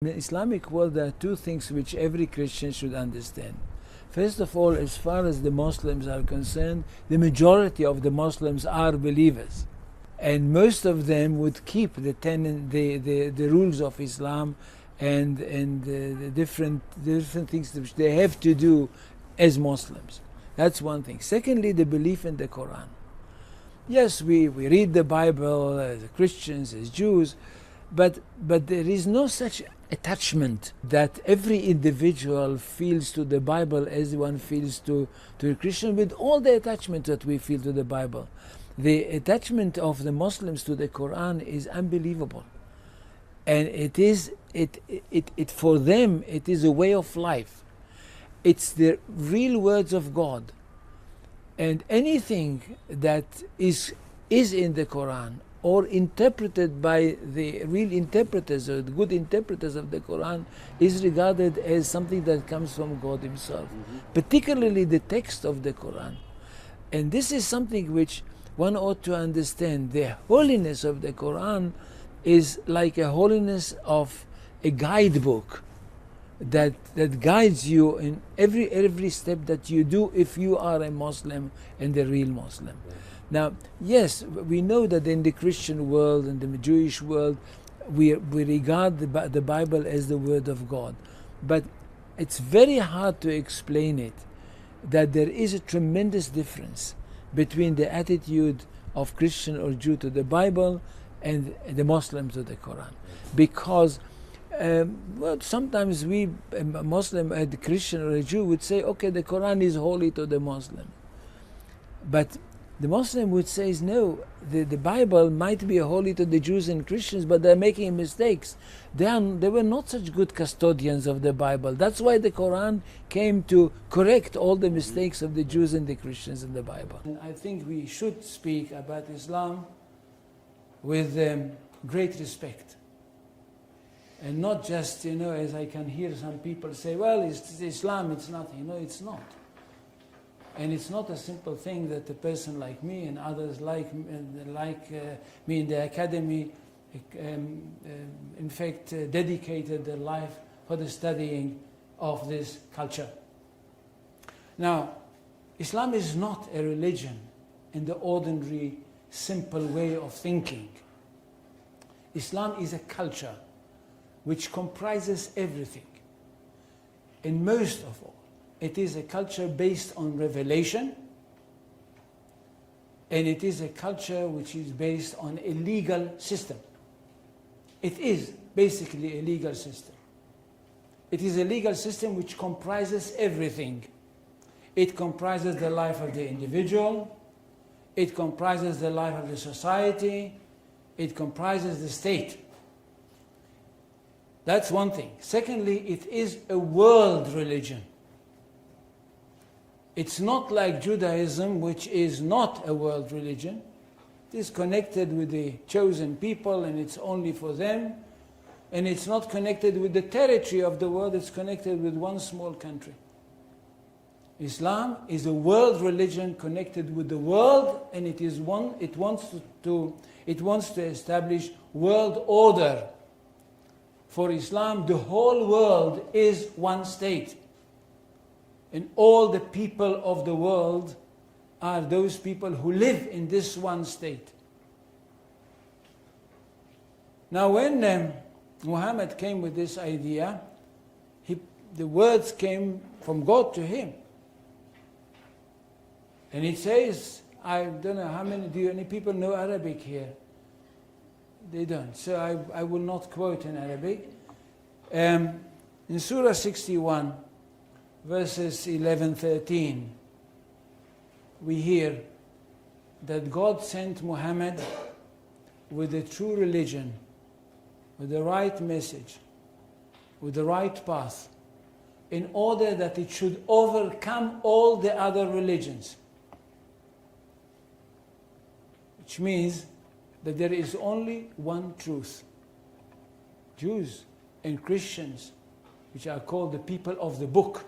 In the Islamic world, there are two things which every Christian should understand. First of all, as far as the Muslims are concerned, the majority of the Muslims are believers. And most of them would keep the rules of Islam and the different things which they have to do as Muslims. That's one thing. Secondly, the belief in the Quran. Yes, we read the Bible as Christians, as Jews, but there is no such attachment that every individual feels to the Bible as one feels to a Christian, with all the attachment that we feel to the Bible. The attachment of the Muslims to the Quran is unbelievable. And for them, it is a way of life. It's the real words of God. And anything that is in the Quran or interpreted by the real interpreters or the good interpreters of the Quran is regarded as something that comes from God Himself, particularly the text of the Quran. And this is something which one ought to understand. The holiness of the Quran is like a holiness of a guidebook that guides you in every step that you do if you are a Muslim and a real Muslim. Now, yes, we know that in the Christian world and the Jewish world, we regard the Bible as the Word of God. But it's very hard to explain it, that there is a tremendous difference between the attitude of Christian or Jew to the Bible and the Muslim to the Quran. Because sometimes we, a Muslim, a Christian or a Jew would say, okay, the Quran is holy to the Muslim. But the Muslim would say, no, the Bible might be holy to the Jews and Christians, but they're making mistakes. They were not such good custodians of the Bible. That's why the Quran came to correct all the mistakes of the Jews and the Christians in the Bible. And I think we should speak about Islam with great respect. And not just, as I can hear some people say, well, it's Islam, it's nothing. No, it's not. And it's not a simple thing that a person like me and others like me in the academy, in fact, dedicated their life for the studying of this culture. Now, Islam is not a religion in the ordinary, simple way of thinking. Islam is a culture which comprises everything. And most of all, it is a culture based on revelation, and it is a culture which is based on a legal system. It is basically a legal system. It is a legal system which comprises everything. It comprises the life of the individual, it comprises the life of the society, it comprises the state. That's one thing. Secondly, it is a world religion. It's not like Judaism, which is not a world religion. It is connected with the chosen people and it's only for them. And it's not connected with the territory of the world, it's connected with one small country. Islam is a world religion connected with the world, and it wants to establish world order. For Islam, the whole world is one state. And all the people of the world are those people who live in this one state. Now when Muhammad came with this idea, the words came from God to him. And it says, I don't know how many people know Arabic here? They don't. So I will not quote in Arabic. In Surah 61, verses 11-13, we hear that God sent Muhammad with a true religion, with the right message, with the right path, in order that it should overcome all the other religions. Which means that there is only one truth. Jews and Christians, which are called the people of the book,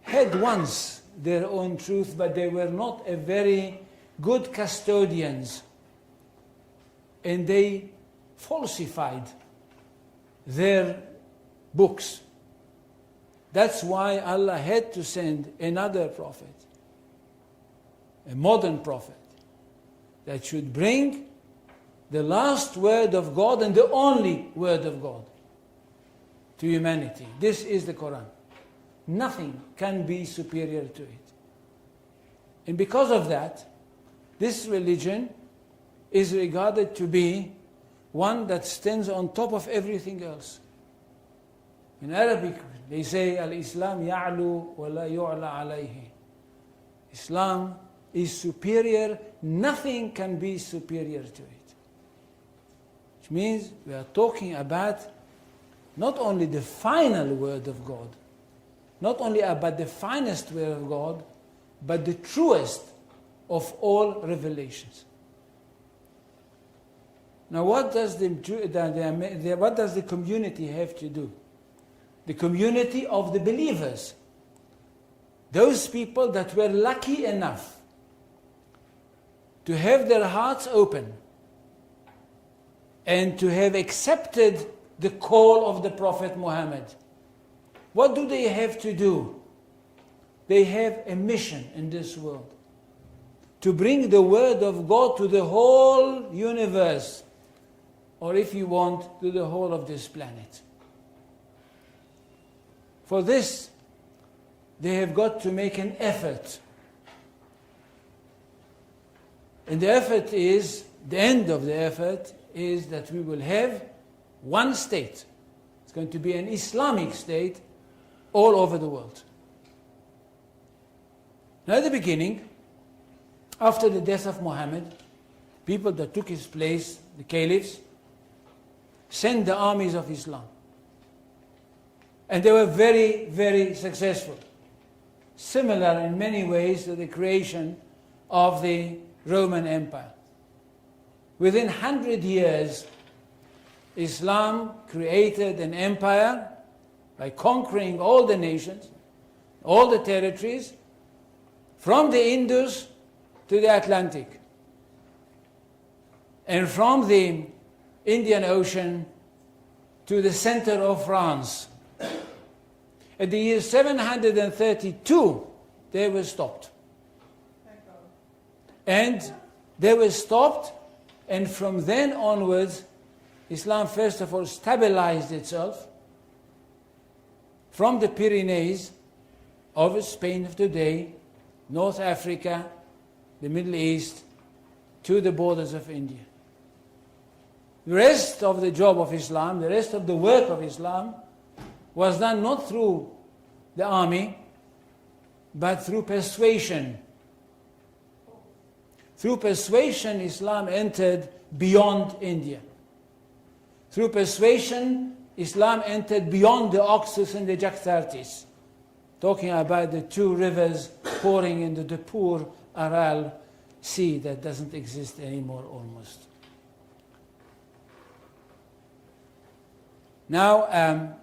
had once their own truth, but they were not a very good custodians. And they falsified their books. That's why Allah had to send another prophet, a modern prophet, that should bring the last word of God and the only word of God to humanity. This is the Quran. Nothing can be superior to it. And because of that, this religion is regarded to be one that stands on top of everything else. In Arabic, they say, Al-Islam ya'lu wa la yu'la alayhi. Islam is superior, nothing can be superior to it. Which means we are talking about not only the final word of God, not only about the finest word of God, but the truest of all revelations. Now what does the community have to do? The community of the believers, those people that were lucky enough to have their hearts open and to have accepted the call of the Prophet Muhammad. What do they have to do? They have a mission in this world, to bring the word of God to the whole universe, or if you want, to the whole of this planet. For this, they have got to make an effort. And the effort is, the end of the effort is that we will have one state. It's going to be an Islamic state all over the world. Now at the beginning, after the death of Muhammad, people that took his place, the caliphs, sent the armies of Islam. And they were very, very successful. Similar in many ways to the creation of the Roman Empire. Within 100 years, Islam created an empire by conquering all the nations, all the territories, from the Indus to the Atlantic, and from the Indian Ocean to the center of France. At the year 732, they were stopped. And they were stopped, and from then onwards, Islam first of all stabilized itself from the Pyrenees of Spain of today, North Africa, the Middle East, to the borders of India. The rest of the job of Islam, the rest of the work of Islam, was done not through the army, but through persuasion. Through persuasion, Islam entered beyond India. Through persuasion, Islam entered beyond the Oxus and the Jaxartes, talking about the two rivers pouring into the poor Aral Sea that doesn't exist anymore almost. Now,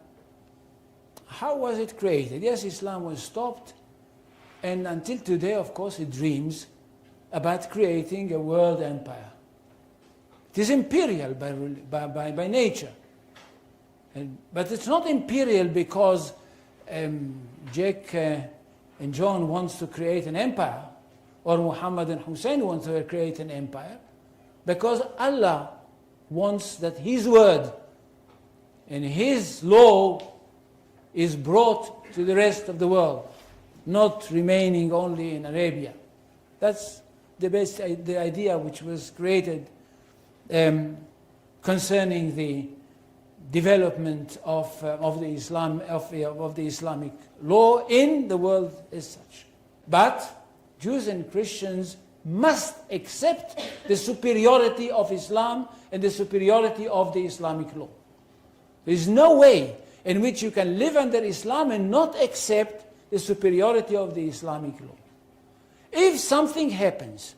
how was it created? Yes, Islam was stopped, and until today, of course, it dreams about creating a world empire. It is imperial by nature. But it's not imperial because Jack and John wants to create an empire, or Muhammad and Hussein want to create an empire, because Allah wants that His word and His law is brought to the rest of the world, not remaining only in Arabia. That's the idea which was created concerning the development of the Islamic law in the world as such. But Jews and Christians must accept the superiority of Islam and the superiority of the Islamic law. There is no way in which you can live under Islam and not accept the superiority of the Islamic law. If something happens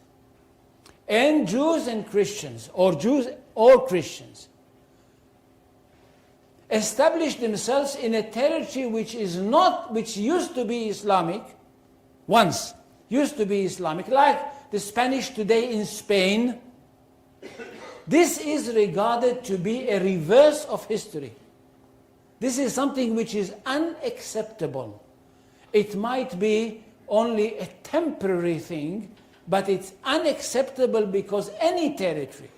and Jews and Christians, or Jews or Christians, establish themselves in a territory which used to be Islamic, once used to be Islamic, like the Spanish today in Spain, this is regarded to be a reverse of history. This is something which is unacceptable. It might be only a temporary thing, but it's unacceptable because any territory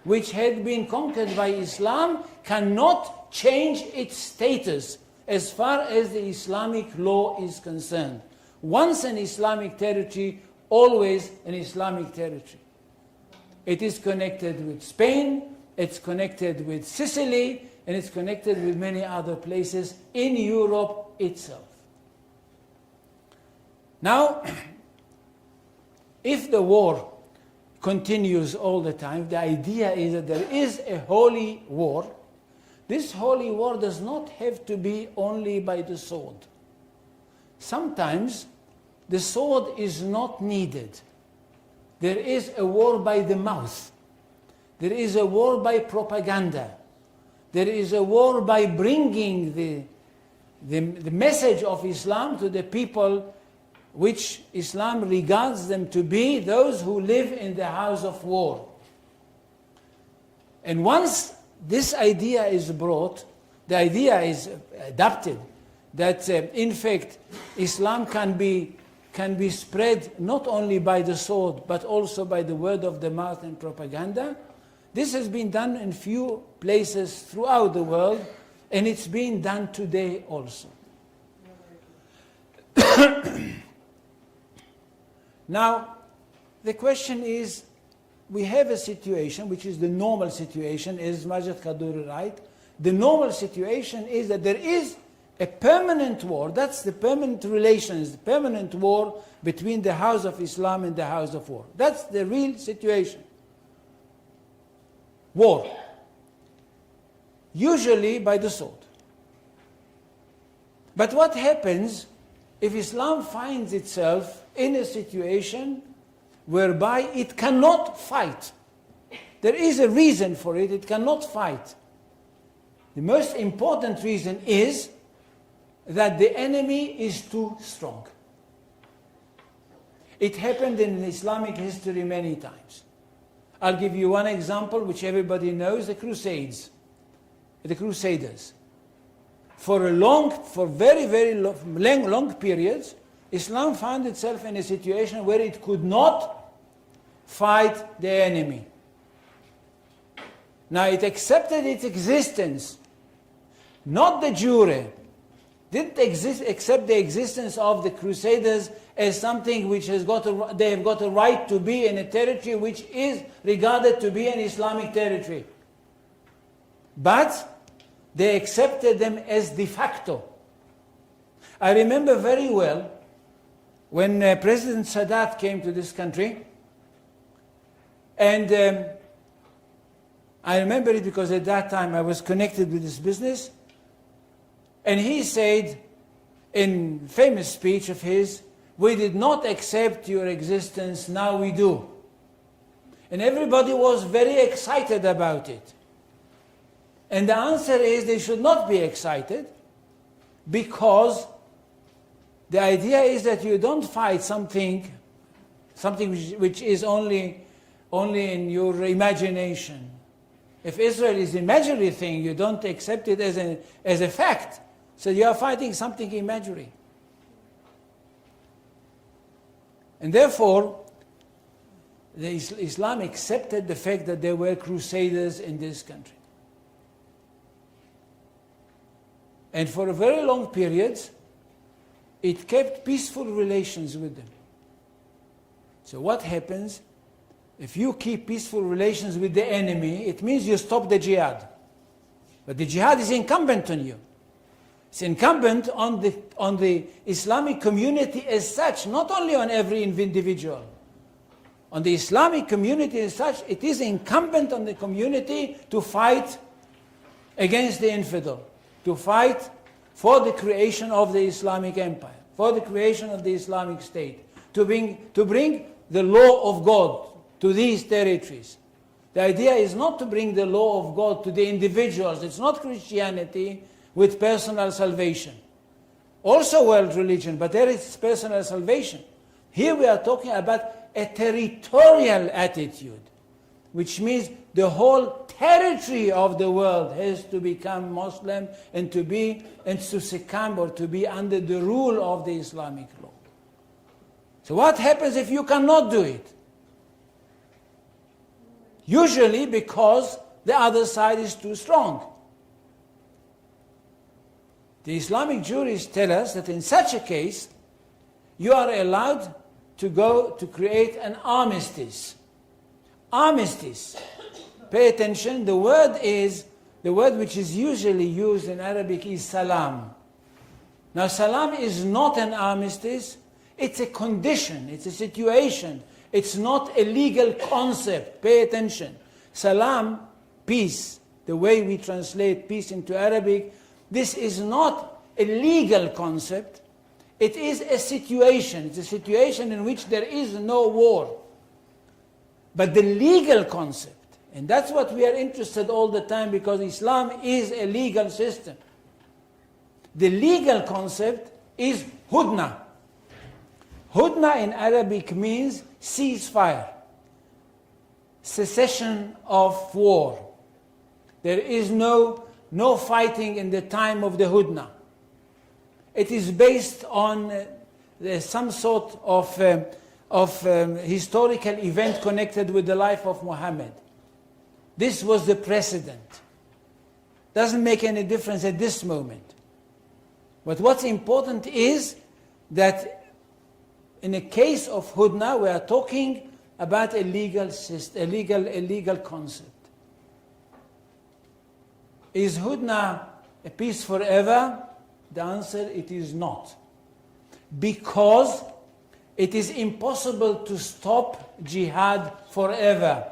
which had been conquered by Islam cannot change its status as far as the Islamic law is concerned. Once an Islamic territory, always an Islamic territory. It is connected with Spain, it's connected with Sicily, and it's connected with many other places in Europe itself. Now, if the war continues all the time, the idea is that there is a holy war. This holy war does not have to be only by the sword. Sometimes the sword is not needed. There is a war by the mouth. There is a war by propaganda. There is a war by bringing the message of Islam to the people which Islam regards them to be those who live in the house of war. And once this idea is brought, the idea is adopted, that in fact Islam can be spread not only by the sword but also by the word of the mouth and propaganda. This has been done in few places throughout the world, and it's being done today also. Now, the question is, we have a situation which is the normal situation, is Majid Khadouri right? The normal situation is that there is a permanent war. That's the permanent relations, the permanent war between the house of Islam and the house of war. That's the real situation. War. Usually by the sword. But what happens if Islam finds itself in a situation whereby it cannot fight? There is a reason for it. It cannot fight. The most important reason is that the enemy is too strong. It happened in Islamic history many times. I'll give you one example which everybody knows, the Crusades, the Crusaders. For very, very long periods, Islam found itself in a situation where it could not fight the enemy. Now it accepted its existence, not the jure, didn't accept the existence of the Crusaders as something which they have got a right to be in a territory which is regarded to be an Islamic territory. But they accepted them as de facto. I remember very well when President Sadat came to this country, and I remember it because at that time I was connected with this business, and he said in famous speech of his, "We did not accept your existence, now we do." And everybody was very excited about it. And the answer is they should not be excited, because the idea is that you don't fight something which is only in your imagination. If Israel is an imaginary thing, you don't accept it as a fact. So you are fighting something imaginary. And therefore, Islam accepted the fact that there were crusaders in this country. And for a very long period, it kept peaceful relations with them. So what happens if you keep peaceful relations with the enemy? It means you stop the jihad. But the jihad is incumbent on you. It's incumbent on the Islamic community as such, not only on every individual. On the Islamic community as such, it is incumbent on the community to fight against the infidel, to fight for the creation of the Islamic empire, for the creation of the Islamic state, to bring the law of God to these territories. The idea is not to bring the law of God to the individuals. It's not Christianity with personal salvation. Also world religion, but there is personal salvation. Here we are talking about a territorial attitude, which means the whole territory of the world has to become Muslim and to succumb or to be under the rule of the Islamic law. So what happens if you cannot do it? Usually because the other side is too strong. The Islamic jurists tell us that in such a case, you are allowed to go to create an armistice. Armistice. Pay attention, the word which is usually used in Arabic is salam. Now salam is not an armistice, it's a condition, it's a situation. It's not a legal concept. Pay attention. Salam, peace, the way we translate peace into Arabic, this is not a legal concept. It is a situation. It's a situation in which there is no war. But the legal concept, and that's what we are interested all the time because Islam is a legal system. The legal concept is hudna. Hudna in Arabic means ceasefire, cessation of war. There is no fighting in the time of the hudna. It is based on some sort of historical event connected with the life of Muhammad. This was the precedent. Doesn't make any difference at this moment. But what's important is that in a case of hudna, we are talking about a legal system, a legal concept. Is hudna a peace forever? The answer, it is not. Because it is impossible to stop jihad forever.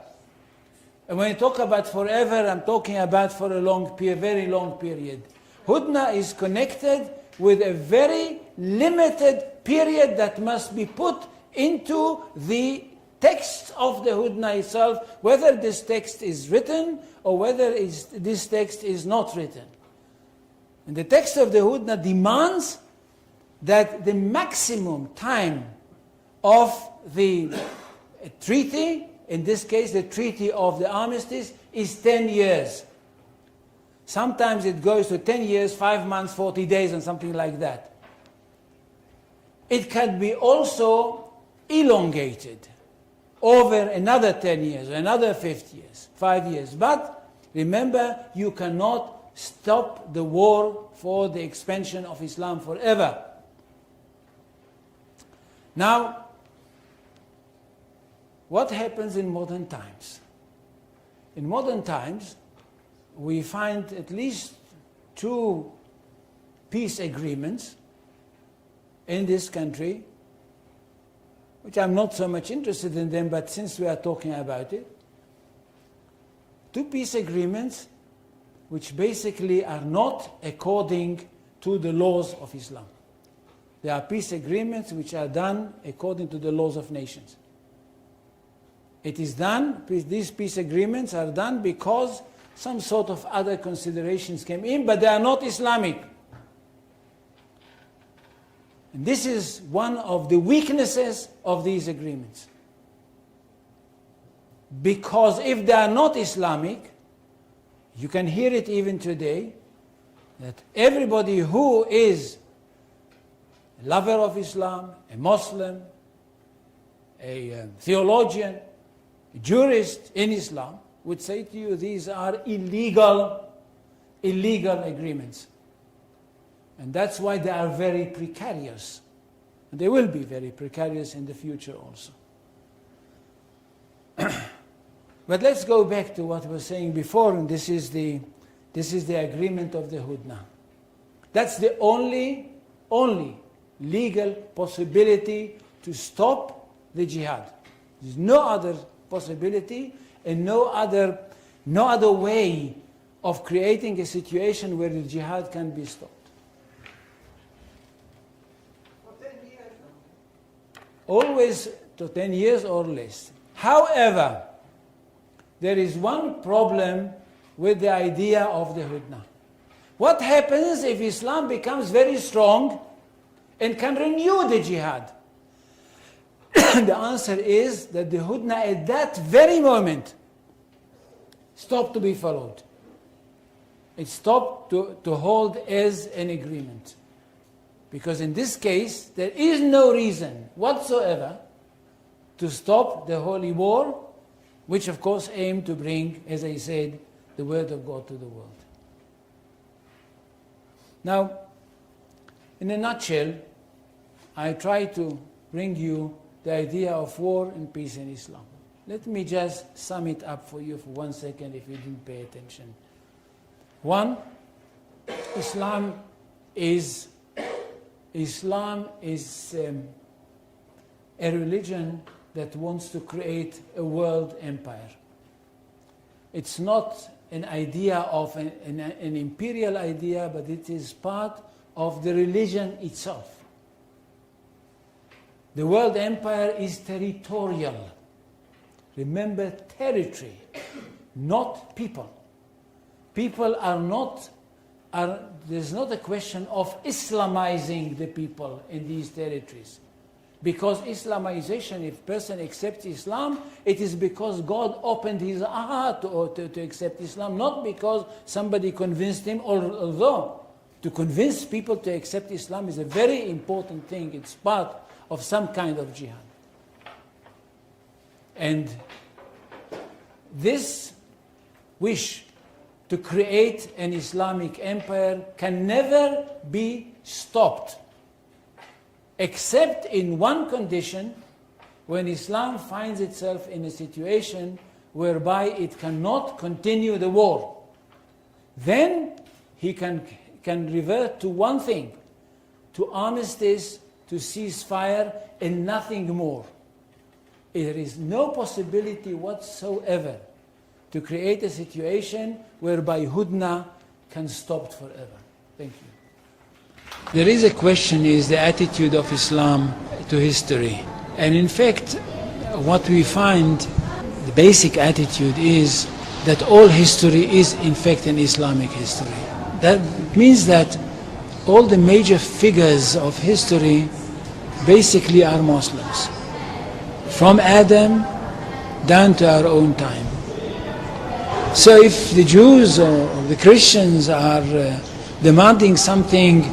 And when I talk about forever, I'm talking about for a very long period. Hudna is connected with a very limited period that must be put into the text of the hudna itself, whether this text is written or whether this text is not written. And the text of the hudna demands that the maximum time of the treaty, in this case the treaty of the armistice, is 10 years. Sometimes it goes to 10 years, 5 months, 40 days, and something like that. It can be also elongated over another 10 years, another 5 years. But remember, you cannot stop the war for the expansion of Islam forever. Now, what happens in modern times? In modern times, we find at least 2 peace agreements in this country, which I'm not so much interested in them, but since we are talking about it, 2 peace agreements which basically are not according to the laws of Islam. They are peace agreements which are done according to the laws of nations. It is done, these peace agreements are done because some sort of other considerations came in, but they are not Islamic. And this is one of the weaknesses of these agreements. Because if they are not Islamic, you can hear it even today, that everybody who is a lover of Islam, a Muslim, a theologian, a jurist in Islam, would say to you, these are illegal agreements. And that's why they are very precarious. And they will be very precarious in the future also. But let's go back to what I was saying before, and this is the agreement of the Hudna. That's the only legal possibility to stop the jihad. There's no other possibility and no other way of creating a situation where the jihad can be stopped. For 10 years. Always to 10 years or less. However, there is one problem with the idea of the Hudna. What happens if Islam becomes very strong and can renew the jihad? The answer is that the Hudna at that very moment stopped to be followed. It stopped to hold as an agreement. Because in this case, there is no reason whatsoever to stop the holy war, which of course aimed to bring, as I said, the word of God to the world. Now, in a nutshell, I try to bring you the idea of war and peace in Islam. Let me just sum it up for you for 1 second if you didn't pay attention. One, Islam is a religion that wants to create a world empire. It's not an idea of an imperial idea, but it is part of the religion itself. The world empire is territorial. Remember, territory, not people. People there's not a question of Islamizing the people in these territories. Because Islamization, if a person accepts Islam, it is because God opened his heart to accept Islam, not because somebody convinced him, although to convince people to accept Islam is a very important thing. It's part of some kind of jihad. And this wish to create an Islamic empire can never be stopped, except in one condition, when Islam finds itself in a situation whereby it cannot continue the war. Then he can revert to one thing, to armistice, to ceasefire, and nothing more. There is no possibility whatsoever to create a situation whereby Hudna can stop forever. Thank you. There is a question, is the attitude of Islam to history. And in fact, what we find, the basic attitude is that all history is in fact an Islamic history. That means that all the major figures of history basically are Muslims. From Adam down to our own time. So if the Jews or the Christians are demanding something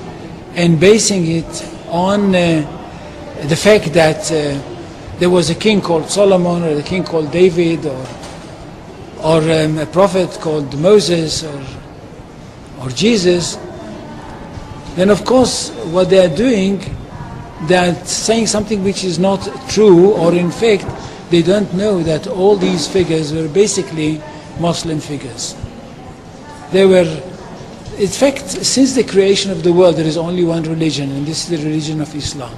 and basing it on the fact that there was a king called Solomon or a king called David or a prophet called Moses or Jesus, then of course what they are doing, they are saying something which is not true, or in fact they don't know that all these figures were basically Muslim figures. They were, in fact, since the creation of the world there is only one religion, and this is the religion of Islam.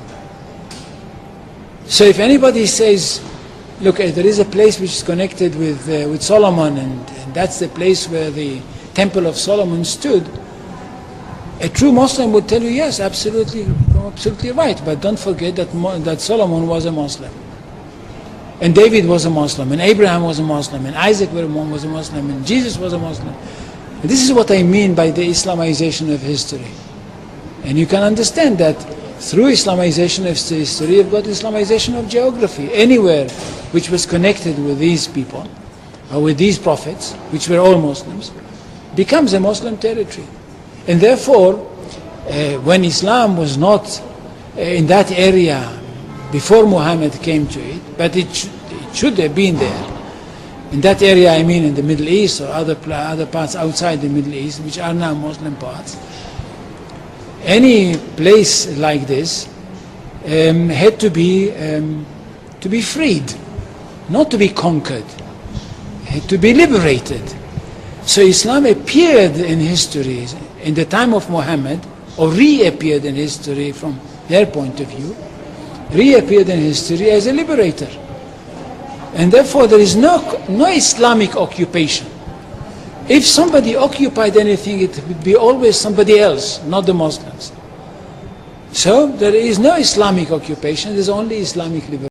So if anybody says, look, there is a place which is connected with Solomon, and that's the place where the Temple of Solomon stood, a true Muslim would tell you, yes, absolutely right, but don't forget that Solomon was a Muslim. And David was a Muslim, and Abraham was a Muslim, and Isaac was a Muslim, and Jesus was a Muslim. And this is what I mean by the Islamization of history. And you can understand that through Islamization of history, you've got Islamization of geography. Anywhere which was connected with these people, or with these prophets, which were all Muslims, becomes a Muslim territory. And therefore, when Islam was not in that area before Muhammad came to it, but it should have been there. In that area, I mean in the Middle East or other parts outside the Middle East, which are now Muslim parts. Any place like this had to be freed, not to be conquered, had to be liberated. So Islam appeared in history in the time of Muhammad, or reappeared in history from their point of view, reappeared in history as a liberator. And therefore there is no Islamic occupation. If somebody occupied anything, it would be always somebody else, not the Muslims. So there is no Islamic occupation, there is only Islamic liberation.